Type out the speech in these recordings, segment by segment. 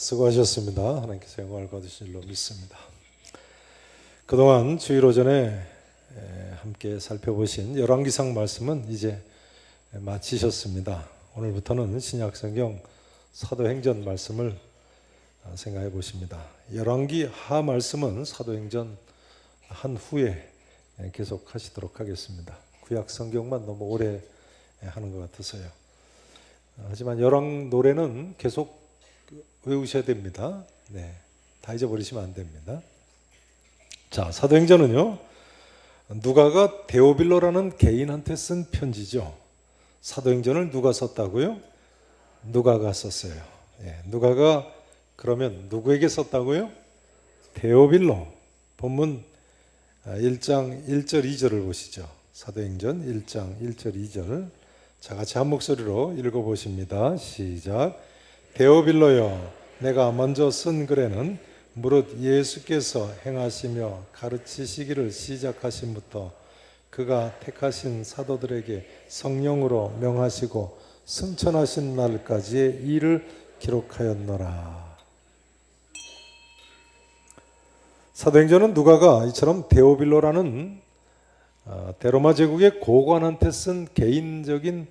수고하셨습니다. 하나님께서 영광을 거두신 줄로 믿습니다. 그동안 주일 오전에 함께 살펴보신 열왕기상 말씀은 이제 마치셨습니다. 오늘부터는 신약성경 사도행전 말씀을 생각해 보십니다. 열왕기 하 말씀은 사도행전 한 후에 계속 하시도록 하겠습니다. 구약 성경만 너무 오래 하는 것 같아서요. 하지만 열왕 노래는 계속 외우셔야 됩니다. 네, 다 잊어버리시면 안 됩니다. 자, 사도행전은요, 누가가 데오빌로라는 개인한테 쓴 편지죠. 사도행전을 누가 썼다고요? 누가가 썼어요. 예, 누가가 그러면 누구에게 썼다고요? 데오빌로. 본문 1장 1절 2절을 보시죠. 사도행전 1장 1절 2절. 자, 같이 한 목소리로 읽어보십니다. 시작. 데오빌로여, 내가 먼저 쓴 글에는 무릇 예수께서 행하시며 가르치시기를 시작하심부터 그가 택하신 사도들에게 성령으로 명하시고 승천하신 날까지의 일을 기록하였노라. 사도행전은 누가가 이처럼 데오빌로라는 대로마 제국의 고관한테 쓴 개인적인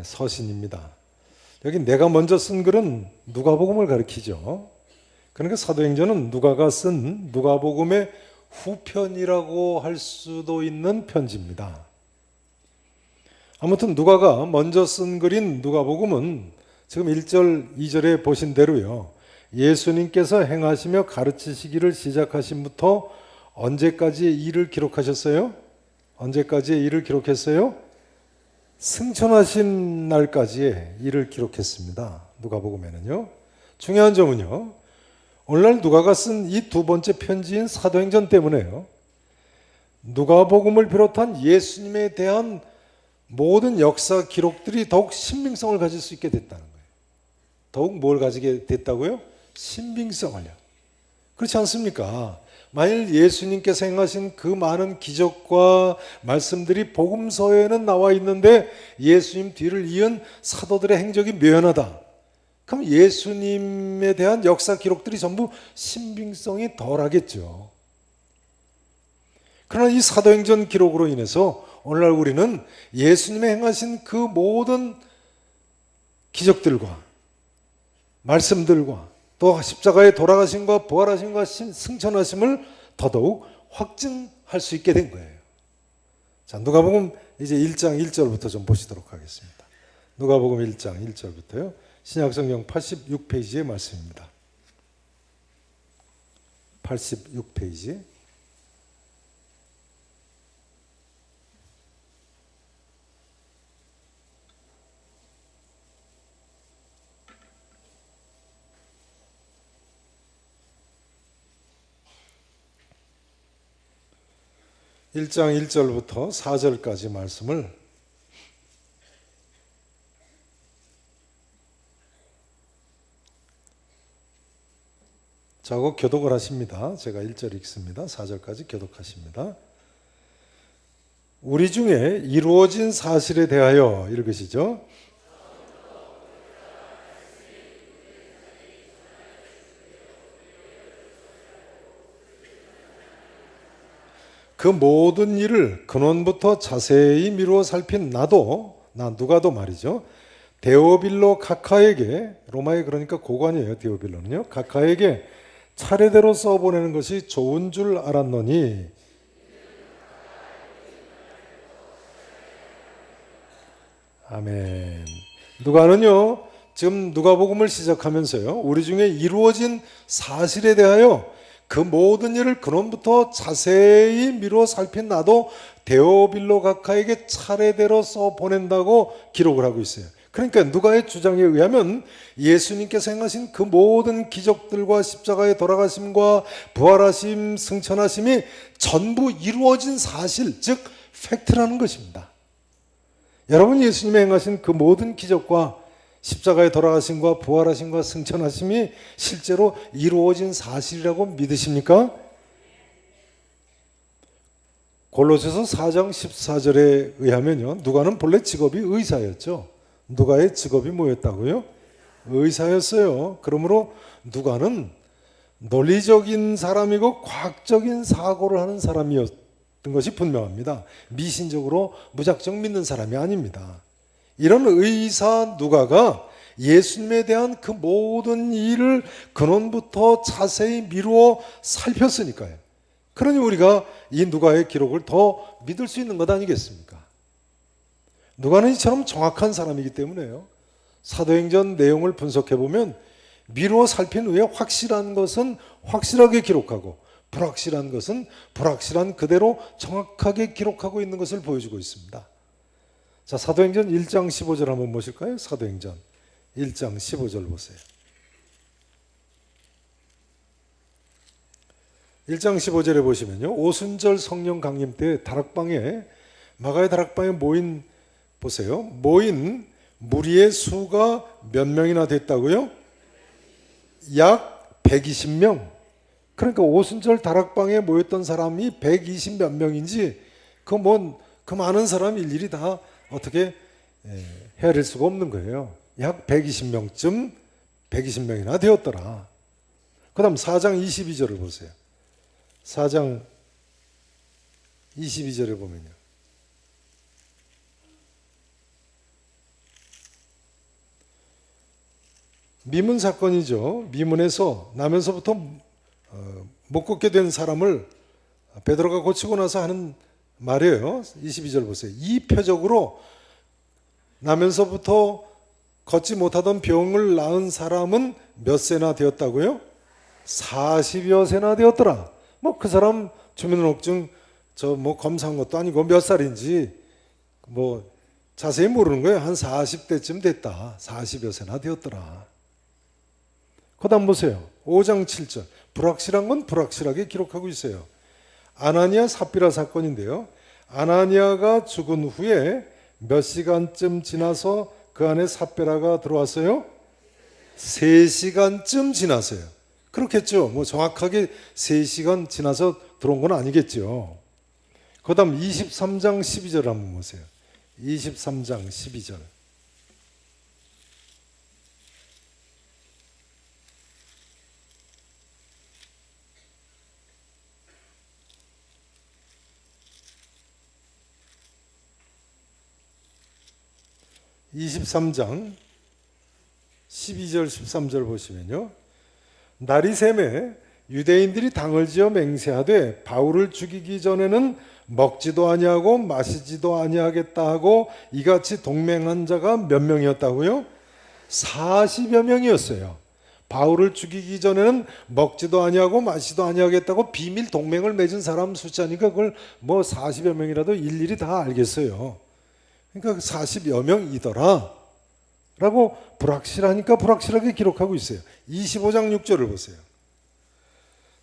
서신입니다. 여기 내가 먼저 쓴 글은 누가복음을 가리키죠. 그러니까 사도행전은 누가가 쓴 누가복음의 후편이라고 할 수도 있는 편지입니다. 아무튼 누가가 먼저 쓴 글인 누가복음은 지금 1절, 2절에 보신 대로요, 예수님께서 행하시며 가르치시기를 시작하신부터 언제까지의 일을 기록하셨어요? 언제까지의 일을 기록했어요? 승천하신 날까지의 일을 기록했습니다. 누가복음에는요. 중요한 점은요, 오늘날 누가가 쓴 이 두 번째 편지인 사도행전 때문에요, 누가복음을 비롯한 예수님에 대한 모든 역사 기록들이 더욱 신빙성을 가질 수 있게 됐다는 거예요. 더욱 뭘 가지게 됐다고요? 신빙성을요. 그렇지 않습니까? 만일 예수님께서 행하신 그 많은 기적과 말씀들이 복음서에는 나와 있는데 예수님 뒤를 이은 사도들의 행적이 묘연하다. 그럼 예수님에 대한 역사 기록들이 전부 신빙성이 덜하겠죠. 그러나 이 사도행전 기록으로 인해서 오늘날 우리는 예수님의 행하신 그 모든 기적들과 말씀들과 또 십자가에 돌아가심과 부활하심과 승천하심을 더더욱 확증할 수 있게 된 거예요. 자, 누가복음 이제 1장 1절부터 좀 보시도록 하겠습니다. 누가복음 1장 1절부터요. 신약성경 86페이지의 말씀입니다. 86페이지. (1장 1절부터) (4절까지) 말씀을 자고 교독을 하십니다. 제가 1절 읽습니다. 4절까지 교독하십니다. 우리 중에 이루어진 사실에 대하여 읽으시죠. 그 모든 일을 근원부터 자세히 미루어 살핀 누가도 말이죠. 데오빌로 각하에게, 로마에 그러니까 고관이에요. 데오빌로는요. 각하에게 차례대로 써보내는 것이 좋은 줄 알았노니 아멘. 누가는요, 지금 누가복음을 시작하면서요, 우리 중에 이루어진 사실에 대하여 그 모든 일을 근원부터 자세히 미루어 살핀 나도 데오빌로 각하에게 차례대로 써보낸다고 기록을 하고 있어요. 그러니까 누가의 주장에 의하면 예수님께서 행하신 그 모든 기적들과 십자가의 돌아가심과 부활하심, 승천하심이 전부 이루어진 사실, 즉 팩트라는 것입니다. 여러분, 예수님이 행하신 그 모든 기적과 십자가의 돌아가심과 부활하심과 승천하심이 실제로 이루어진 사실이라고 믿으십니까? 골로새서 4장 14절에 의하면요, 누가는 본래 직업이 의사였죠. 누가의 직업이 뭐였다고요? 의사였어요. 그러므로 누가는 논리적인 사람이고 과학적인 사고를 하는 사람이었던 것이 분명합니다. 미신적으로 무작정 믿는 사람이 아닙니다. 이런 의사 누가가 예수님에 대한 그 모든 일을 근원부터 자세히 미루어 살폈으니까요. 그러니 우리가 이 누가의 기록을 더 믿을 수 있는 것 아니겠습니까? 누가는 이처럼 정확한 사람이기 때문에요. 사도행전 내용을 분석해 보면 미루어 살핀 후에 확실한 것은 확실하게 기록하고 불확실한 것은 불확실한 그대로 정확하게 기록하고 있는 것을 보여주고 있습니다. 자, 사도행전 1장 15절 한번 보실까요? 사도행전 1장 15절 보세요. 1장 15절에 보시면요, 오순절 성령 강림 때 다락방에, 마가의 다락방에 모인, 보세요, 모인 무리의 수가 몇 명이나 됐다고요? 약 120명. 그러니까 오순절 다락방에 모였던 사람이 120 몇 명인지 그 많은 사람 일일이 다 어떻게 헤아릴 수가 없는 거예요. 약 120명쯤 120명이나 되었더라. 그 다음 4장 22절을 보세요. 4장 22절에 보면요, 미문 사건이죠. 미문에서 나면서부터 못 걷게 된 사람을 베드로가 고치고 나서 하는 말이에요. 22절 보세요. 이 표적으로 나면서부터 걷지 못하던 병을 낳은 사람은 몇 세나 되었다고요? 40여 세나 되었더라. 그 사람 주민등록증 검사한 것도 아니고 몇 살인지 자세히 모르는 거예요. 한 40대쯤 됐다. 40여 세나 되었더라. 그 다음 보세요. 5장 7절. 불확실한 건 불확실하게 기록하고 있어요. 아나니아 삽비라 사건인데요. 아나니아가 죽은 후에 몇 시간쯤 지나서 그 안에 삽비라가 들어왔어요? 3시간쯤 지나서요. 그렇겠죠. 정확하게 3시간 지나서 들어온 건 아니겠죠. 그 다음 23장 12절 한번 보세요. 23장 12절. (23장) 12절 13절 보시면요, 날이 새매 유대인들이 당을 지어 맹세하되 바울을 죽이기 전에는 먹지도 아니하고 마시지도 아니하겠다 하고 이같이 동맹한 자가 몇 명이었다고요? 40여 명이었어요. 바울을 죽이기 전에는 먹지도 아니하고 마시지도 아니하겠다고 비밀 동맹을 맺은 사람 숫자니까 그걸 40여 명이라도 일일이 다 알겠어요. 그러니까 40여 명이더라 라고 불확실하니까 불확실하게 기록하고 있어요. 25장 6절을 보세요.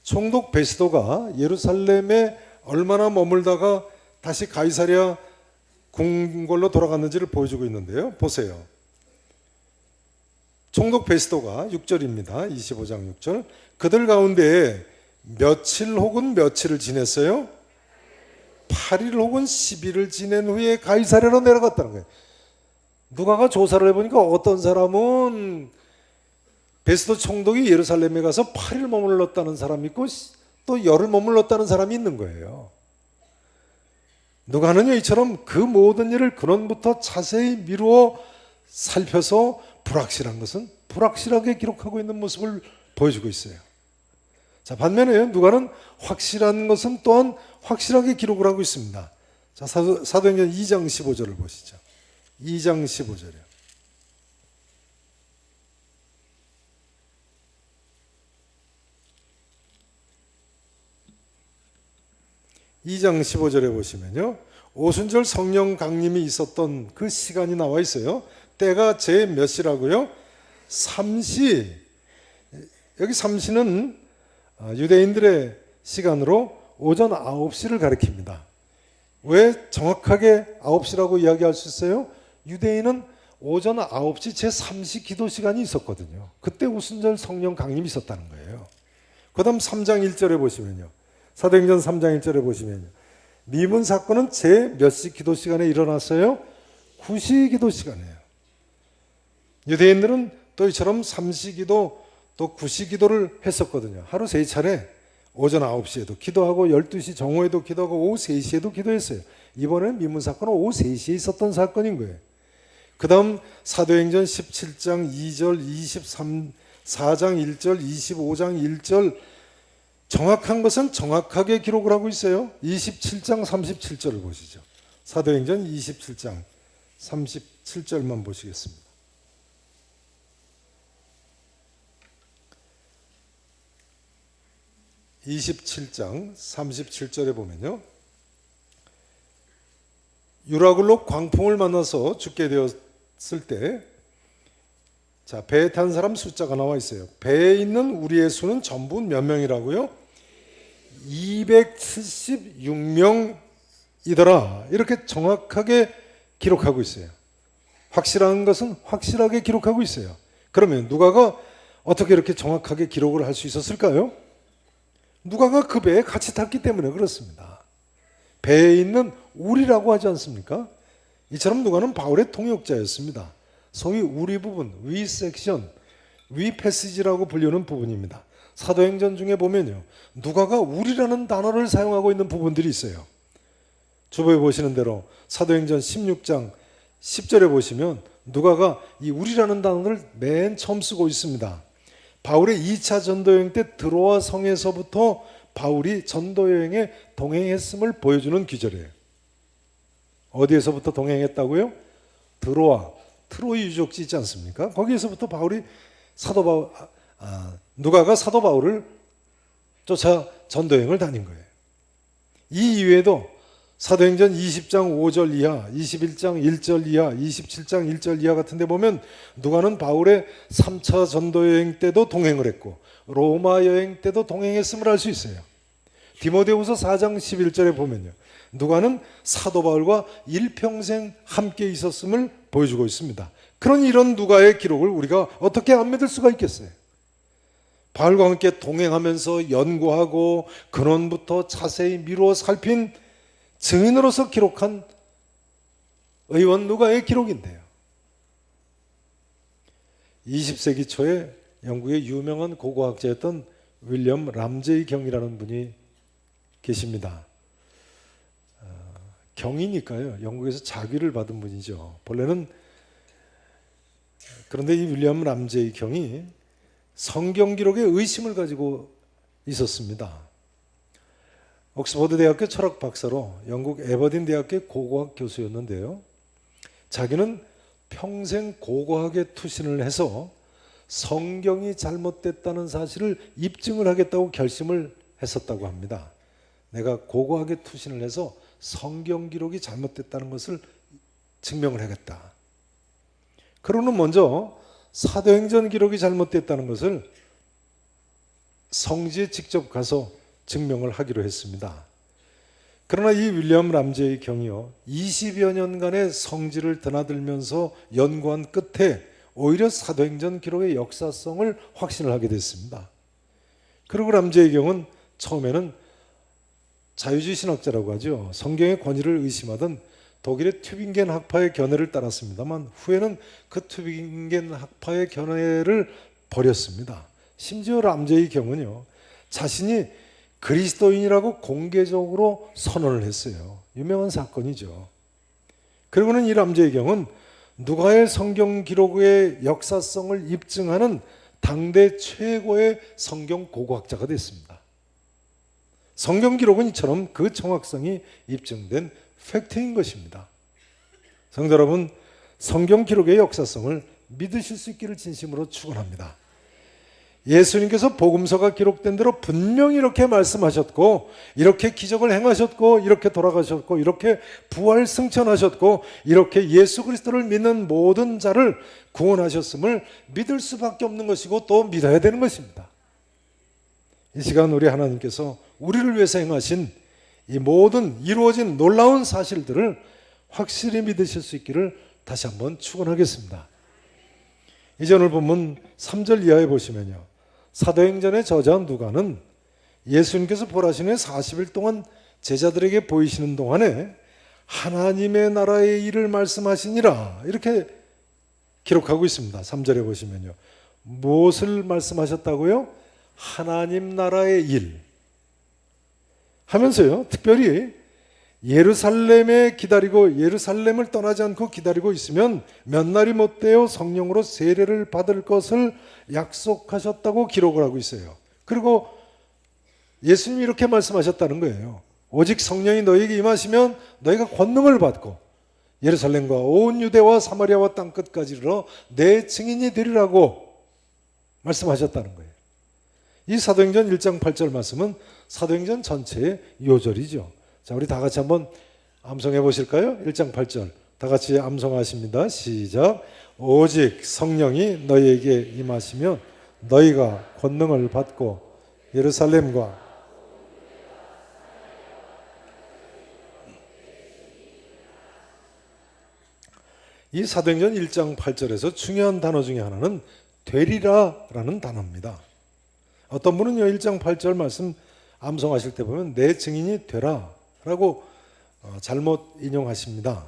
총독 베스도가 예루살렘에 얼마나 머물다가 다시 가이사랴 궁궐로 돌아갔는지를 보여주고 있는데요. 보세요. 총독 베스도가 6절입니다. 25장 6절. 그들 가운데 며칠 혹은 며칠을 지냈어요? 8일 혹은 10일을 지낸 후에 가이사랴로 내려갔다는 거예요. 누가가 조사를 해보니까 어떤 사람은 베스도 총독이 예루살렘에 가서 8일 머물렀다는 사람이 있고 또 열흘 머물렀다는 사람이 있는 거예요. 누가는요, 이처럼 그 모든 일을 근원부터 자세히 미루어 살펴서 불확실한 것은 불확실하게 기록하고 있는 모습을 보여주고 있어요. 자, 반면에 누가는 확실한 것은 또한 확실하게 기록을 하고 있습니다. 자, 사도행전 2장 15절을 보시죠. 2장 15절이요. (2장 15절에) 보시면요, 오순절 성령 강림이 있었던 그 시간이 나와 있어요. 때가 제 몇 시라고요? 3시. 여기 3시는 유대인들의 시간으로 오전 9시를 가리킵니다. 왜 정확하게 9시라고 이야기할 수 있어요? 유대인은 오전 9시 제3시 기도 시간이 있었거든요. 그때 오순절 성령 강림이 있었다는 거예요. 그 다음 3장 1절에 보시면요, 사도행전 3장 1절에 보시면요, 미문 사건은 제 몇 시 기도 시간에 일어났어요? 9시 기도 시간이에요. 유대인들은 또 이처럼 삼시기도 또 구시기도를 했었거든요. 하루 3차례 오전 9시에도 기도하고 12시 정오에도 기도하고 오후 3시에도 기도했어요. 이번에는 민문 사건은 오후 3시에 있었던 사건인 거예요. 그 다음 사도행전 17장 2절 23 4장 1절 25장 1절 정확한 것은 정확하게 기록을 하고 있어요. 27장 37절을 보시죠. 사도행전 27장 37절만 보시겠습니다. (27장 37절에) 보면요, 유라굴로 광풍을 만나서 죽게 되었을 때, 자, 배에 탄 사람 숫자가 나와 있어요. 배에 있는 우리의 수는 전부 몇 명이라고요? 276명이더라. 이렇게 정확하게 기록하고 있어요. 확실한 것은 확실하게 기록하고 있어요. 그러면 누가가 어떻게 이렇게 정확하게 기록을 할 수 있었을까요? 누가가 그 배에 같이 탔기 때문에 그렇습니다. 배에 있는 우리라고 하지 않습니까? 이처럼 누가는 바울의 통역자였습니다. 소위 우리 부분, 위 섹션, 위 패시지라고 불리는 부분입니다. 사도행전 중에 보면요, 누가가 우리라는 단어를 사용하고 있는 부분들이 있어요. 주보에 보시는 대로 사도행전 16장 10절에 보시면 누가가 이 우리라는 단어를 맨 처음 쓰고 있습니다. 바울의 2차 전도여행 때 드로아 성에서부터 바울이 전도여행에 동행했음을 보여주는 기절이에요. 어디에서부터 동행했다고요? 드로아, 트로이 유적지 있지 않습니까? 거기에서부터 바울이 누가가 사도 바울을 쫓아 전도여행을 다닌 거예요. 이 이외에도 사도행전 20장 5절 이하, 21장 1절 이하, 27장 1절 이하 같은 데 보면 누가는 바울의 3차 전도여행 때도 동행을 했고 로마 여행 때도 동행했음을 알 수 있어요. 디모데후서 4장 11절에 보면요, 누가는 사도 바울과 일평생 함께 있었음을 보여주고 있습니다. 그러니 이런 누가의 기록을 우리가 어떻게 안 믿을 수가 있겠어요? 바울과 함께 동행하면서 연구하고 근원부터 자세히 미루어 살핀 증인으로서 기록한 의원 누가의 기록인데요. 20세기 초에 영국의 유명한 고고학자였던 윌리엄 람제이 경이라는 분이 계십니다. 경이니까요, 영국에서 자귀를 받은 분이죠. 본래는. 그런데 이 윌리엄 람제이 경이 성경 기록에 의심을 가지고 있었습니다. 옥스퍼드 대학교 철학 박사로 영국 에버딘 대학교의 고고학 교수였는데요, 자기는 평생 고고학에 투신을 해서 성경이 잘못됐다는 사실을 입증을 하겠다고 결심을 했었다고 합니다. 내가 고고학에 투신을 해서 성경 기록이 잘못됐다는 것을 증명을 하겠다. 그러는 먼저 사도행전 기록이 잘못됐다는 것을 성지에 직접 가서 증명을 하기로 했습니다. 그러나 이 윌리엄 람제이 경이요, 20여 년간의 성지를 드나들면서 연구한 끝에 오히려 사도행전 기록의 역사성을 확신을 하게 됐습니다. 그리고 람제이 경은 처음에는 자유주의 신학자라고 하죠. 성경의 권위를 의심하던 독일의 튜빙겐 학파의 견해를 따랐습니다만 후에는 그 튜빙겐 학파의 견해를 버렸습니다. 심지어 람제이 경은요, 자신이 그리스도인이라고 공개적으로 선언을 했어요. 유명한 사건이죠. 그리고는 이 람제이 경은 누가의 성경 기록의 역사성을 입증하는 당대 최고의 성경 고고학자가 됐습니다. 성경 기록은 이처럼 그 정확성이 입증된 팩트인 것입니다. 성도 여러분, 성경 기록의 역사성을 믿으실 수 있기를 진심으로 축원합니다. 예수님께서 복음서가 기록된 대로 분명히 이렇게 말씀하셨고, 이렇게 기적을 행하셨고, 이렇게 돌아가셨고, 이렇게 부활 승천하셨고, 이렇게 예수 그리스도를 믿는 모든 자를 구원하셨음을 믿을 수밖에 없는 것이고 또 믿어야 되는 것입니다. 이 시간 우리 하나님께서 우리를 위해서 행하신 이 모든 이루어진 놀라운 사실들을 확실히 믿으실 수 있기를 다시 한번 축원하겠습니다. 이제 오늘 본문 3절 이하에 보시면요, 사도행전의 저자 누가는 예수님께서 부활하신 후에 40일 동안 제자들에게 보이시는 동안에 하나님의 나라의 일을 말씀하시니라 이렇게 기록하고 있습니다. 3절에 보시면요. 무엇을 말씀하셨다고요? 하나님 나라의 일 하면서요. 특별히 예루살렘에 기다리고 예루살렘을 떠나지 않고 기다리고 있으면 몇 날이 못되어 성령으로 세례를 받을 것을 약속하셨다고 기록을 하고 있어요. 그리고 예수님이 이렇게 말씀하셨다는 거예요. 오직 성령이 너희에게 임하시면 너희가 권능을 받고 예루살렘과 온 유대와 사마리아와 땅끝까지 이르러 내 증인이 되리라고 말씀하셨다는 거예요. 이 사도행전 1장 8절 말씀은 사도행전 전체의 요절이죠. 자, 우리 다 같이 한번 암송해 보실까요? 1장 8절 다 같이 암송하십니다. 시작. 오직 성령이 너희에게 임하시면 너희가 권능을 받고 예루살렘과 이 사도행전 1장 8절에서 중요한 단어 중에 하나는 되리라라는 단어입니다. 어떤 분은요 1장 8절 말씀 암송하실 때 보면 내 증인이 되라라고 잘못 인용하십니다.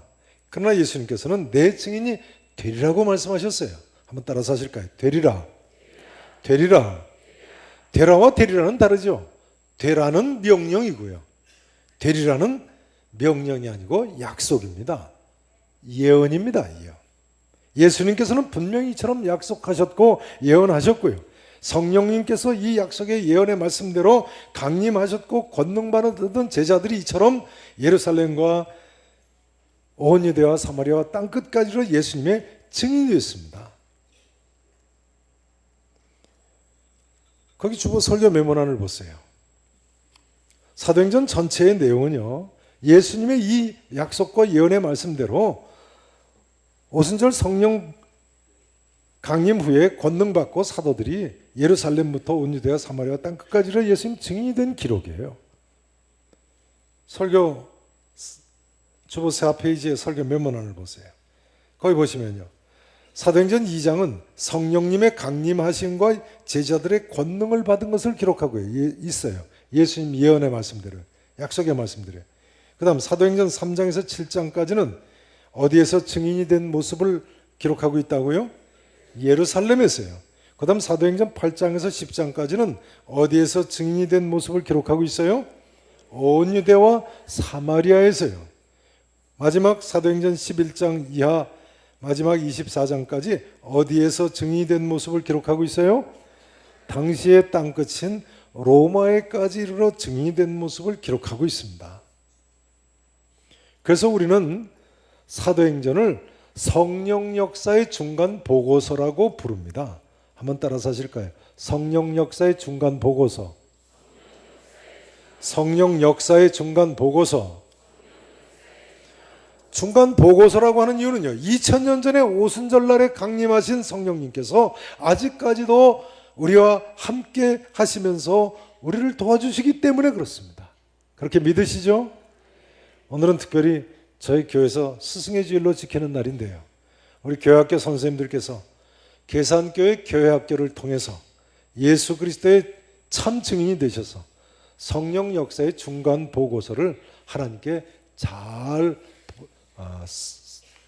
그러나 예수님께서는 내 증인이 되리라고 말씀하셨어요. 한번 따라서 하실까요? 되리라. 되리라. 되라와 되리라는 다르죠. 되라는 명령이고요. 되리라는 명령이 아니고 약속입니다. 예언입니다. 예언. 예수님께서는 분명히 이처럼 약속하셨고 예언하셨고요. 성령님께서 이 약속의 예언의 말씀대로 강림하셨고 권능받았던 제자들이 이처럼 예루살렘과 온 유대와 사마리아와 땅끝까지로 예수님의 증인이 되었습니다. 거기 주보 설교 메모란을 보세요. 사도행전 전체의 내용은요. 예수님의 이 약속과 예언의 말씀대로 오순절 성령 강림 후에 권능받고 사도들이 예루살렘부터 온 유대와 사마리아 땅끝까지로 예수님 증인이 된 기록이에요. 설교 주보 4페이지의 설교 메모란을 보세요. 거기 보시면요. 사도행전 2장은 성령님의 강림하심과 제자들의 권능을 받은 것을 기록하고 있어요. 예수님 예언의 말씀대로, 약속의 말씀대로. 그 다음 사도행전 3장에서 7장까지는 어디에서 증인이 된 모습을 기록하고 있다고요? 예루살렘에서요. 그 다음 사도행전 8장에서 10장까지는 어디에서 증인이 된 모습을 기록하고 있어요? 온 유대와 사마리아에서요. 마지막 사도행전 11장 이하 마지막 24장까지 어디에서 증인이 된 모습을 기록하고 있어요? 당시의 땅끝인 로마에까지 이르러 증인이 된 모습을 기록하고 있습니다. 그래서 우리는 사도행전을 성령 역사의 중간 보고서라고 부릅니다. 한번 따라서 하실까요? 성령 역사의 중간 보고서. 성령 역사의 중간 보고서. 중간 보고서라고 하는 이유는요. 2000년 전에 오순절날에 강림하신 성령님께서 아직까지도 우리와 함께 하시면서 우리를 도와주시기 때문에 그렇습니다. 그렇게 믿으시죠? 오늘은 특별히 저희 교회에서 스승의 주일로 지키는 날인데요. 우리 교회학교 선생님들께서 계산교회 교회학교를 통해서 예수 그리스도의 참 증인이 되셔서 성령 역사의 중간 보고서를 하나님께 잘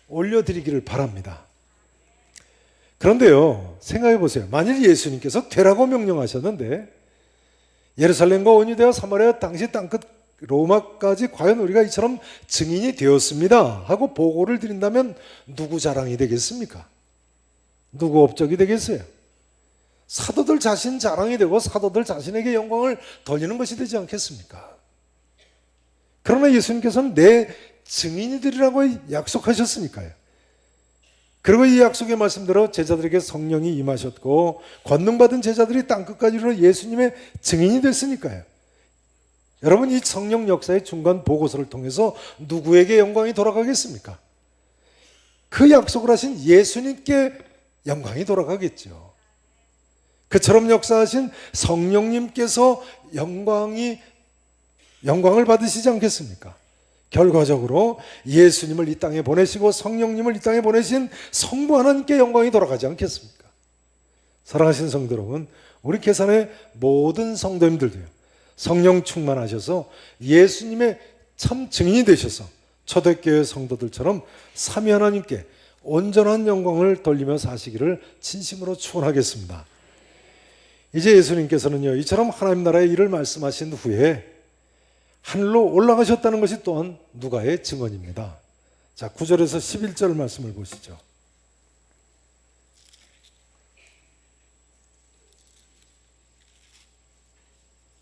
올려드리기를 바랍니다. 그런데요, 생각해 보세요. 만일 예수님께서 되라고 명령하셨는데 예루살렘과 온 유대와 사마리아 당시 땅끝 로마까지 과연 우리가 이처럼 증인이 되었습니다 하고 보고를 드린다면 누구 자랑이 되겠습니까? 누구 업적이 되겠어요? 사도들 자신 자랑이 되고 사도들 자신에게 영광을 돌리는 것이 되지 않겠습니까? 그러나 예수님께서는 내 증인이 되리라고 약속하셨으니까요. 그리고 이 약속의 말씀대로 제자들에게 성령이 임하셨고 권능받은 제자들이 땅끝까지 이르러 예수님의 증인이 됐으니까요. 여러분, 이 성령 역사의 중간 보고서를 통해서 누구에게 영광이 돌아가겠습니까? 그 약속을 하신 예수님께 영광이 돌아가겠죠. 그처럼 역사하신 성령님께서 영광을 받으시지 않겠습니까? 결과적으로 예수님을 이 땅에 보내시고 성령님을 이 땅에 보내신 성부 하나님께 영광이 돌아가지 않겠습니까? 사랑하신 성도 여러분, 우리 계산의 모든 성도님들도요. 성령 충만하셔서 예수님의 참 증인이 되셔서 초대교회 성도들처럼 삼위 하나님께 온전한 영광을 돌리며 사시기를 진심으로 축원하겠습니다. 이제 예수님께서는요, 이처럼 하나님 나라의 일을 말씀하신 후에 하늘로 올라가셨다는 것이 또한 누가의 증언입니다. 자, 9절에서 11절 말씀을 보시죠.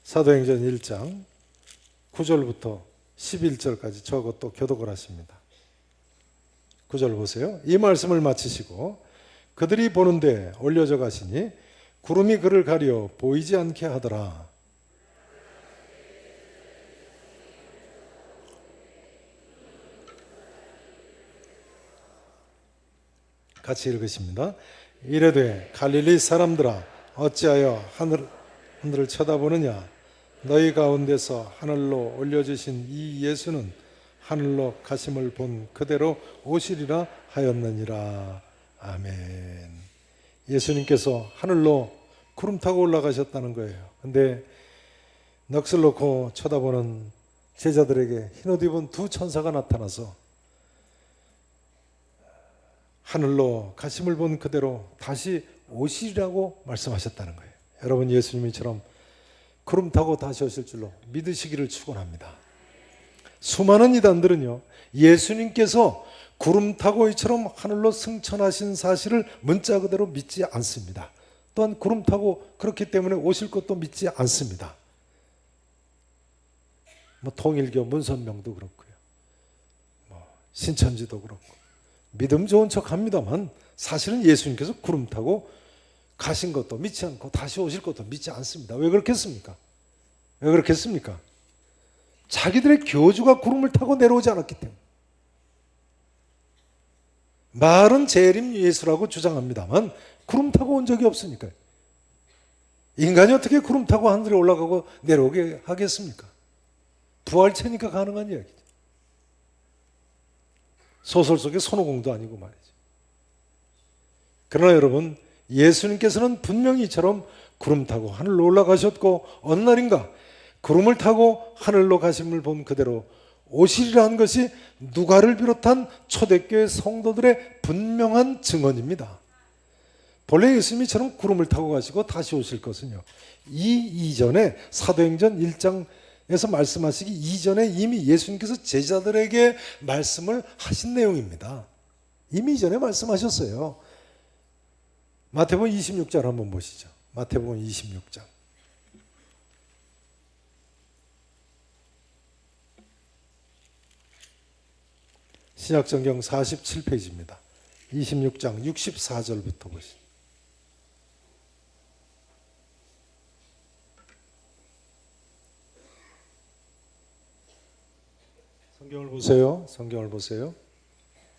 사도행전 1장 9절부터 11절까지 저것도 교독을 하십니다. 9절 보세요. 이 말씀을 마치시고 그들이 보는데 올려져 가시니 구름이 그를 가려 보이지 않게 하더라. 같이 읽으십니다. 이르되 갈릴리 사람들아 어찌하여 하늘을 쳐다보느냐. 너희 가운데서 하늘로 올려주신 이 예수는 하늘로 가심을 본 그대로 오시리라 하였느니라. 아멘. 예수님께서 하늘로 구름 타고 올라가셨다는 거예요. 근데 넋을 놓고 쳐다보는 제자들에게 흰옷 입은 두 천사가 나타나서 하늘로 가심을 본 그대로 다시 오시리라고 말씀하셨다는 거예요. 여러분, 예수님이처럼 구름 타고 다시 오실 줄로 믿으시기를 축원합니다. 수많은 이단들은요, 예수님께서 구름 타고 이처럼 하늘로 승천하신 사실을 문자 그대로 믿지 않습니다. 또한 구름 타고 그렇기 때문에 오실 것도 믿지 않습니다. 통일교 문선명도 그렇고요, 신천지도 그렇고 믿음 좋은 척 합니다만 사실은 예수님께서 구름 타고 가신 것도 믿지 않고 다시 오실 것도 믿지 않습니다. 왜 그렇겠습니까? 왜 그렇겠습니까? 자기들의 교주가 구름을 타고 내려오지 않았기 때문에. 말은 재림 예수라고 주장합니다만 구름 타고 온 적이 없으니까요. 인간이 어떻게 구름 타고 하늘에 올라가고 내려오게 하겠습니까? 부활체니까 가능한 이야기죠. 소설 속의 손오공도 아니고 말이죠. 그러나 여러분, 예수님께서는 분명히 이처럼 구름 타고 하늘로 올라가셨고 어느 날인가 구름을 타고 하늘로 가심을 본 그대로 오시리라는 것이 누가를 비롯한 초대교회 성도들의 분명한 증언입니다. 본래 예수님이 이처럼 구름을 타고 가시고 다시 오실 것은요, 이 이전에 사도행전 1장에서 말씀하시기 이전에 이미 예수님께서 제자들에게 말씀을 하신 내용입니다. 이미 이전에 말씀하셨어요. 마태복음 26장 한번 보시죠. 마태복음 26장. 신약성경 47페이지입니다. 26장 64절부터 보시죠. 성경을 보세요. 성경을 보세요.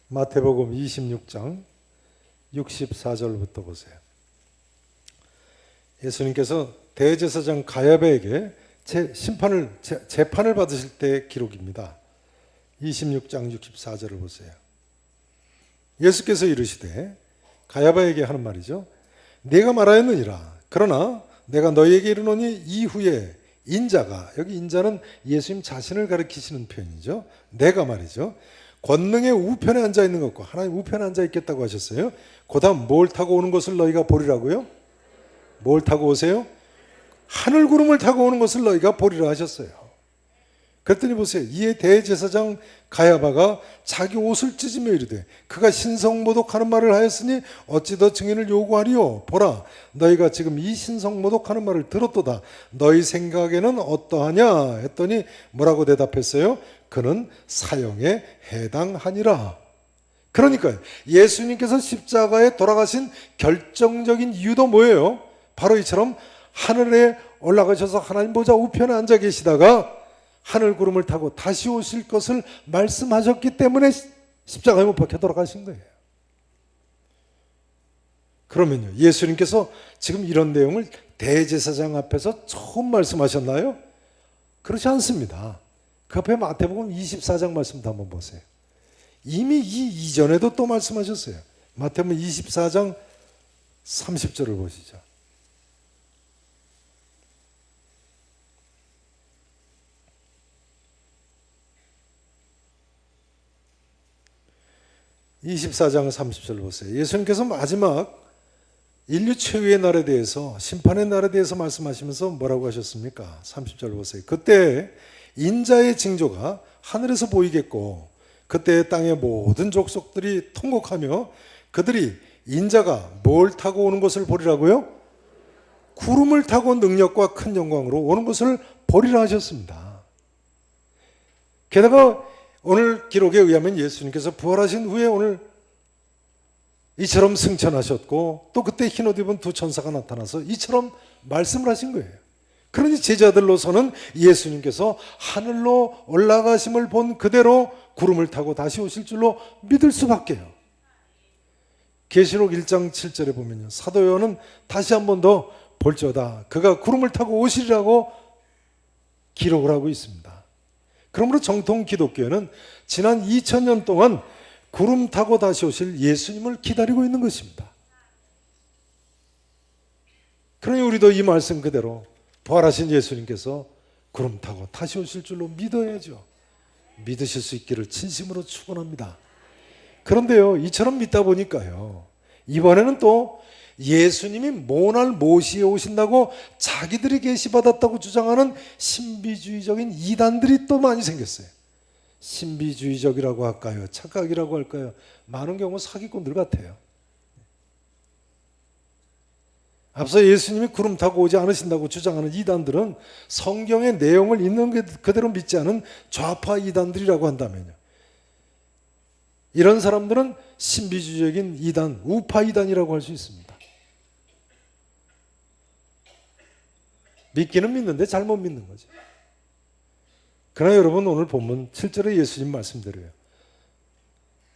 마태복음 26장 64절부터 보세요. 예수님께서 대제사장 가야바에게 재판을 받으실 때 기록입니다. 26장 64절을 보세요. 예수께서 이르시되 가야바에게 하는 말이죠. 네가 말하였느니라. 그러나 내가 너희에게 이르노니 이후에 인자가, 여기 인자는 예수님 자신을 가리키시는 표현이죠. 내가 말이죠, 권능의 우편에 앉아 있는 것과, 하나님 우편에 앉아 있겠다고 하셨어요. 그 다음 뭘 타고 오는 것을 너희가 보리라고요? 뭘 타고 오세요? 하늘 구름을 타고 오는 것을 너희가 보리라 하셨어요. 그랬더니 보세요. 이에 대제사장 가야바가 자기 옷을 찢으며 이르되 그가 신성모독하는 말을 하였으니 어찌 더 증인을 요구하리요? 보라, 너희가 지금 이 신성모독하는 말을 들었도다. 너희 생각에는 어떠하냐? 했더니 뭐라고 대답했어요? 그는 사형에 해당하니라. 그러니까 예수님께서 십자가에 돌아가신 결정적인 이유도 뭐예요? 바로 이처럼 하늘에 올라가셔서 하나님 보좌 우편에 앉아 계시다가 하늘 구름을 타고 다시 오실 것을 말씀하셨기 때문에 십자가에 못 박혀 돌아가신 거예요. 그러면요, 예수님께서 지금 이런 내용을 대제사장 앞에서 처음 말씀하셨나요? 그렇지 않습니다. 그 앞에 마태복음 24장 말씀도 한번 보세요. 이미 이 이전에도 또 말씀하셨어요. 마태복음 24장 30절을 보시죠. 24장 30절 보세요. 예수님께서 마지막 인류 최후의 날에 대해서, 심판의 날에 대해서 말씀하시면서 뭐라고 하셨습니까? 30절 보세요. 그때 인자의 징조가 하늘에서 보이겠고 그때 땅의 모든 족속들이 통곡하며 그들이 인자가 뭘 타고 오는 것을 보리라고요? 구름을 타고 능력과 큰 영광으로 오는 것을 보리라 하셨습니다. 게다가 오늘 기록에 의하면 예수님께서 부활하신 후에 오늘 이처럼 승천하셨고 또 그때 흰옷 입은 두 천사가 나타나서 이처럼 말씀을 하신 거예요. 그러니 제자들로서는 예수님께서 하늘로 올라가심을 본 그대로 구름을 타고 다시 오실 줄로 믿을 수밖에요. 계시록 1장 7절에 보면요, 사도 요한은 다시 한 번 더 볼지어다 그가 구름을 타고 오시리라고 기록을 하고 있습니다. 그러므로 정통 기독교는 지난 2000년 동안 구름 타고 다시 오실 예수님을 기다리고 있는 것입니다. 그러니 우리도 이 말씀 그대로 부활하신 예수님께서 구름 타고 다시 오실 줄로 믿어야죠. 믿으실 수 있기를 진심으로 축원합니다. 그런데요, 이처럼 믿다 보니까요, 이번에는 또 예수님이 모날 모시에 오신다고 자기들이 계시받았다고 주장하는 신비주의적인 이단들이 또 많이 생겼어요. 신비주의적이라고 할까요? 착각이라고 할까요? 많은 경우 사기꾼들 같아요. 앞서 예수님이 구름 타고 오지 않으신다고 주장하는 이단들은 성경의 내용을 있는 그대로 믿지 않은 좌파 이단들이라고 한다면요, 이런 사람들은 신비주의적인 이단, 우파 이단이라고 할 수 있습니다. 믿기는 믿는데 잘못 믿는 거죠. 그러나 여러분, 오늘 본문 7절에 예수님 말씀대로요,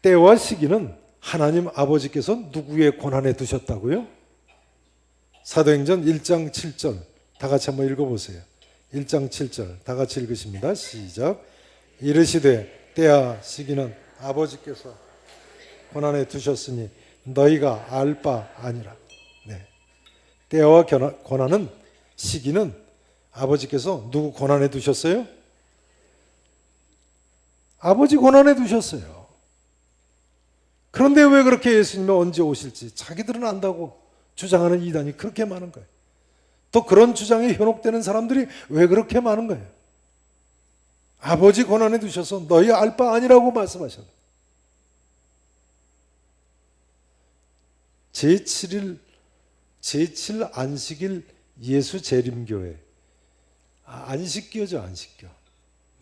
때와 시기는 하나님 아버지께서 누구의 권한에 두셨다고요? 사도행전 1장 7절 다 같이 한번 읽어보세요. 1장 7절 다 같이 읽으십니다. 시작. 이르시되 때와 시기는 아버지께서 권한에 두셨으니 너희가 알 바 아니라. 네. 때와 권한은, 시기는 아버지께서 누구 권한에 두셨어요? 아버지 권한에 두셨어요. 그런데 왜 그렇게 예수님이 언제 오실지 자기들은 안다고 주장하는 이단이 그렇게 많은 거예요. 또 그런 주장에 현혹되는 사람들이 왜 그렇게 많은 거예요? 아버지 권한에 두셔서 너희 알 바 아니라고 말씀하셨어요. 제7일 안식일 예수 재림교회, 안식교죠, 안식교.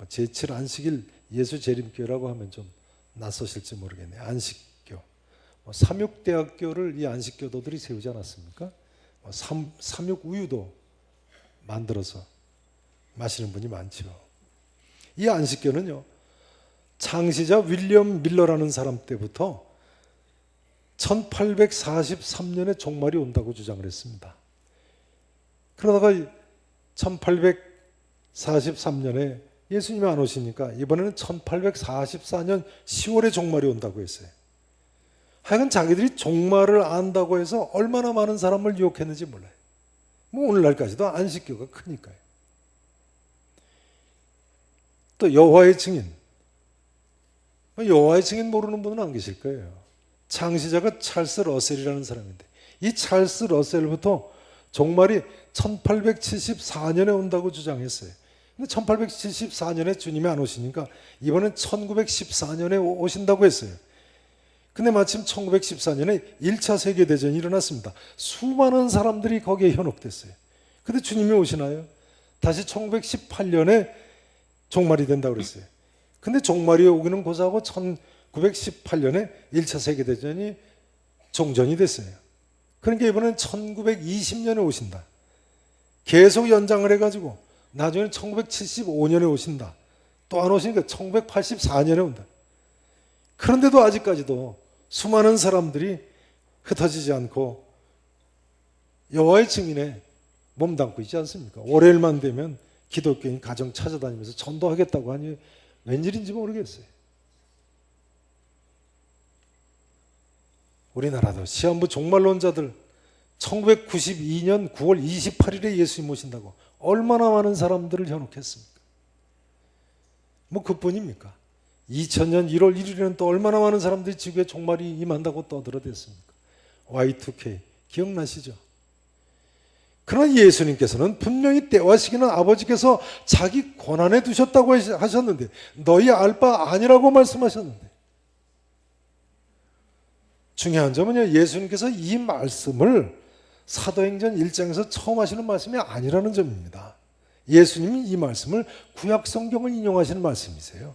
제7 안식일 예수 재림교회라고 하면 좀 낯서실지 모르겠네요. 안식교. 삼육대학교를 이 안식교도들이 세우지 않았습니까? 삼육우유도 만들어서 마시는 분이 많죠. 이 안식교는요, 창시자 윌리엄 밀러라는 사람 때부터 1843년에 종말이 온다고 주장을 했습니다. 그러다가 1843년에 예수님이 안 오시니까 이번에는 1844년 10월에 종말이 온다고 했어요. 하여간 자기들이 종말을 안다고 해서 얼마나 많은 사람을 유혹했는지 몰라요. 오늘날까지도 안식교가 크니까요. 또 여호와의 증인. 여호와의 증인 모르는 분은 안 계실 거예요. 창시자가 찰스 러셀이라는 사람인데 이 찰스 러셀부터 종말이 1874년에 온다고 주장했어요. 근데 1874년에 주님이 안 오시니까 이번엔 1914년에 오신다고 했어요. 근데 마침 1914년에 1차 세계대전이 일어났습니다. 수많은 사람들이 거기에 현혹됐어요. 근데 주님이 오시나요? 다시 1918년에 종말이 된다고 그랬어요. 근데 종말이 오기는 고사하고 1918년에 1차 세계대전이 종전이 됐어요. 그러니까 이번엔 1920년에 오신다. 계속 연장을 해가지고 나중에는 1975년에 오신다. 또 안 오시니까 1984년에 온다. 그런데도 아직까지도 수많은 사람들이 흩어지지 않고 여호와의 증인에 몸담고 있지 않습니까? 월요일만 되면 기독교인 가정 찾아다니면서 전도하겠다고 하니 웬일인지 모르겠어요. 우리나라도 시한부 종말론자들 1992년 9월 28일에 예수님 오신다고 얼마나 많은 사람들을 현혹했습니까? 그뿐입니까? 2000년 1월 1일에는 또 얼마나 많은 사람들이 지구에 종말이 임한다고 떠들어댔습니까? Y2K 기억나시죠? 그러나 예수님께서는 분명히 때와 시기는 아버지께서 자기 권한에 두셨다고 하셨는데 너희 알 바 아니라고 말씀하셨는데, 중요한 점은요, 예수님께서 이 말씀을 사도행전 1장에서 처음 하시는 말씀이 아니라는 점입니다. 예수님이 이 말씀을 구약 성경을 인용하시는 말씀이세요.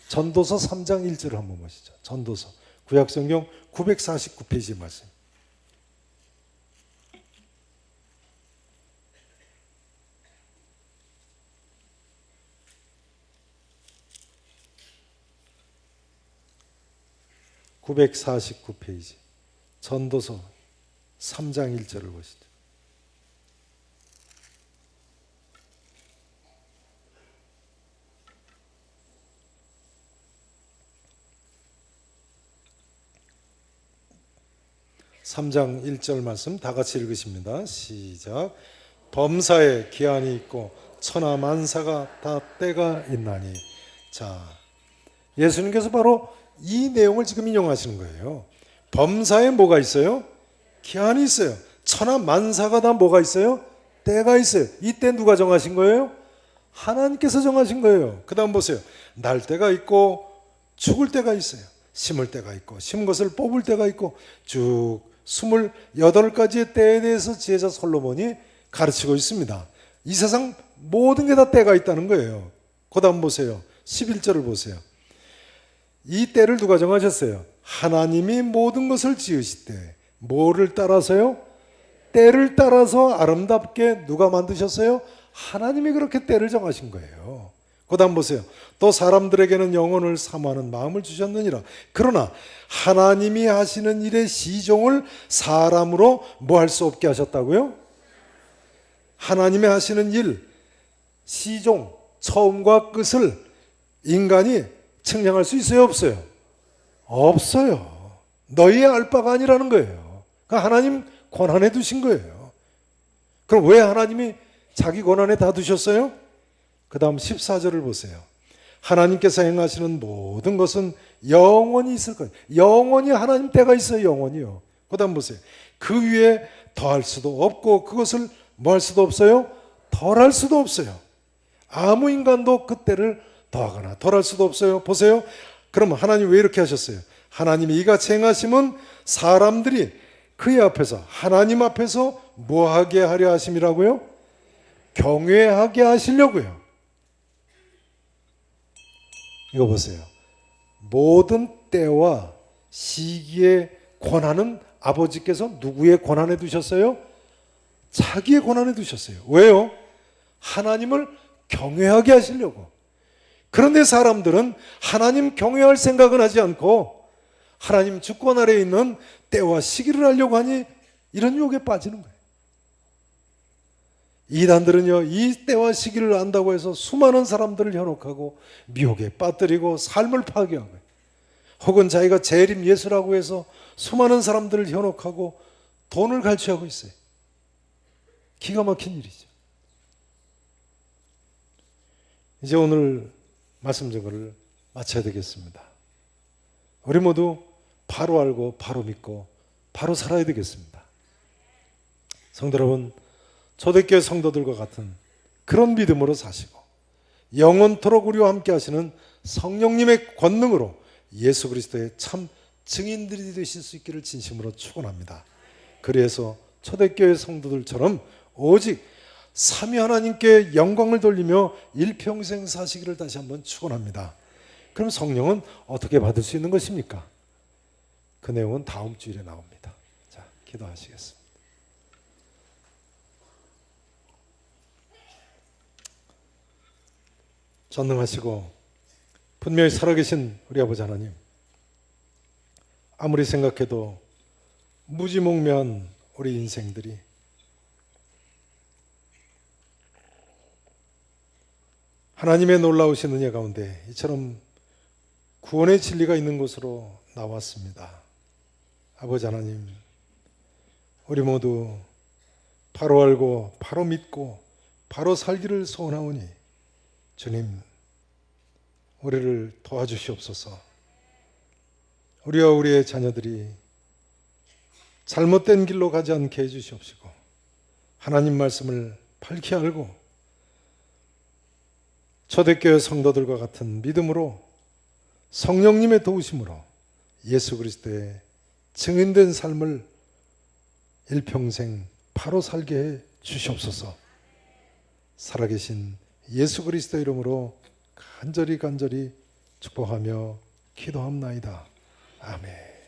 전도서 3장 1절을 한번 보시죠. 전도서 구약 성경 949페이지 말씀. (949페이지) 전도서 3장 1절을 보시죠. (3장 1절) 말씀 다 같이 읽으십니다. 시작. 범사에 기한이 있고 천하 만사가 다 때가 있나니. 자, 예수님께서 바로 이 내용을 지금 인용하시는 거예요. 범사에 뭐가 있어요? 기한이 있어요. 천하 만사가 다 뭐가 있어요? 때가 있어요. 이때 누가 정하신 거예요? 하나님께서 정하신 거예요. 그 다음 보세요. 날 때가 있고 죽을 때가 있어요. 심을 때가 있고 심은 것을 뽑을 때가 있고 쭉 28가지의 때에 대해서 지혜자 솔로몬이 가르치고 있습니다. 이 세상 모든 게 다 때가 있다는 거예요. 그 다음 보세요. 11절을 보세요. 이 때를 누가 정하셨어요? 하나님이 모든 것을 지으실 때 뭐를 따라서요? 때를 따라서 아름답게 누가 만드셨어요? 하나님이 그렇게 때를 정하신 거예요. 그 다음 보세요. 또 사람들에게는 영혼을 사모하는 마음을 주셨느니라. 그러나 하나님이 하시는 일의 시종을 사람으로 뭐 할 수 없게 하셨다고요? 하나님이 하시는 일, 시종, 처음과 끝을 인간이 측량할 수 있어요? 없어요? 없어요. 너희의 알 바가 아니라는 거예요. 그러니까 하나님 권한에 두신 거예요. 그럼 왜 하나님이 자기 권한에 다 두셨어요? 그 다음 14절을 보세요. 하나님께서 행하시는 모든 것은 영원히 있을 거예요. 영원히 하나님 때가 있어요. 영원히요. 그 다음 보세요. 그 위에 더할 수도 없고 그것을 뭐 할 수도 없어요? 덜할 수도 없어요. 아무 인간도 그 때를 더하거나 덜할 수도 없어요. 보세요. 그럼 하나님 왜 이렇게 하셨어요? 하나님이 이같이 행하심은 사람들이 그의 앞에서, 하나님 앞에서 뭐하게 하려 하심이라고요? 경외하게 하시려고요. 이거 보세요. 모든 때와 시기의 권한은 아버지께서 누구의 권한에 두셨어요? 자기의 권한에 두셨어요. 왜요? 하나님을 경외하게 하시려고. 그런데 사람들은 하나님 경외할 생각은 하지 않고 하나님 주권 아래에 있는 때와 시기를 하려고 하니 이런 유혹에 빠지는 거예요. 이단들은요, 이 때와 시기를 안다고 해서 수많은 사람들을 현혹하고 미혹에 빠뜨리고 삶을 파괴하고, 혹은 자기가 재림 예수라고 해서 수많은 사람들을 현혹하고 돈을 갈취하고 있어요. 기가 막힌 일이죠. 이제 오늘 말씀 전거를 마쳐야 되겠습니다. 우리 모두 바로 알고 바로 믿고 바로 살아야 되겠습니다. 성도 여러분, 초대교회 성도들과 같은 그런 믿음으로 사시고 영원토록 우리와 함께 하시는 성령님의 권능으로 예수 그리스도의 참 증인들이 되실 수 있기를 진심으로 축원합니다. 그래서 초대교회 성도들처럼 오직 삼위 하나님께 영광을 돌리며 일평생 사시기를 다시 한번 축원합니다. 그럼 성령은 어떻게 받을 수 있는 것입니까? 그 내용은 다음 주일에 나옵니다. 자, 기도하시겠습니다. 전능하시고 분명히 살아계신 우리 아버지 하나님, 아무리 생각해도 무지몽매한 우리 인생들이 하나님의 놀라우신 은혜 가운데 이처럼 구원의 진리가 있는 곳으로 나왔습니다. 아버지 하나님, 우리 모두 바로 알고 바로 믿고 바로 살기를 소원하오니 주님, 우리를 도와주시옵소서. 우리와 우리의 자녀들이 잘못된 길로 가지 않게 해주시옵시고 하나님 말씀을 밝히 알고 초대교회 성도들과 같은 믿음으로 성령님의 도우심으로 예수 그리스도의 증인된 삶을 일평생 바로 살게 해 주시옵소서. 살아계신 예수 그리스도 이름으로 간절히 축복하며 기도합나이다. 아멘.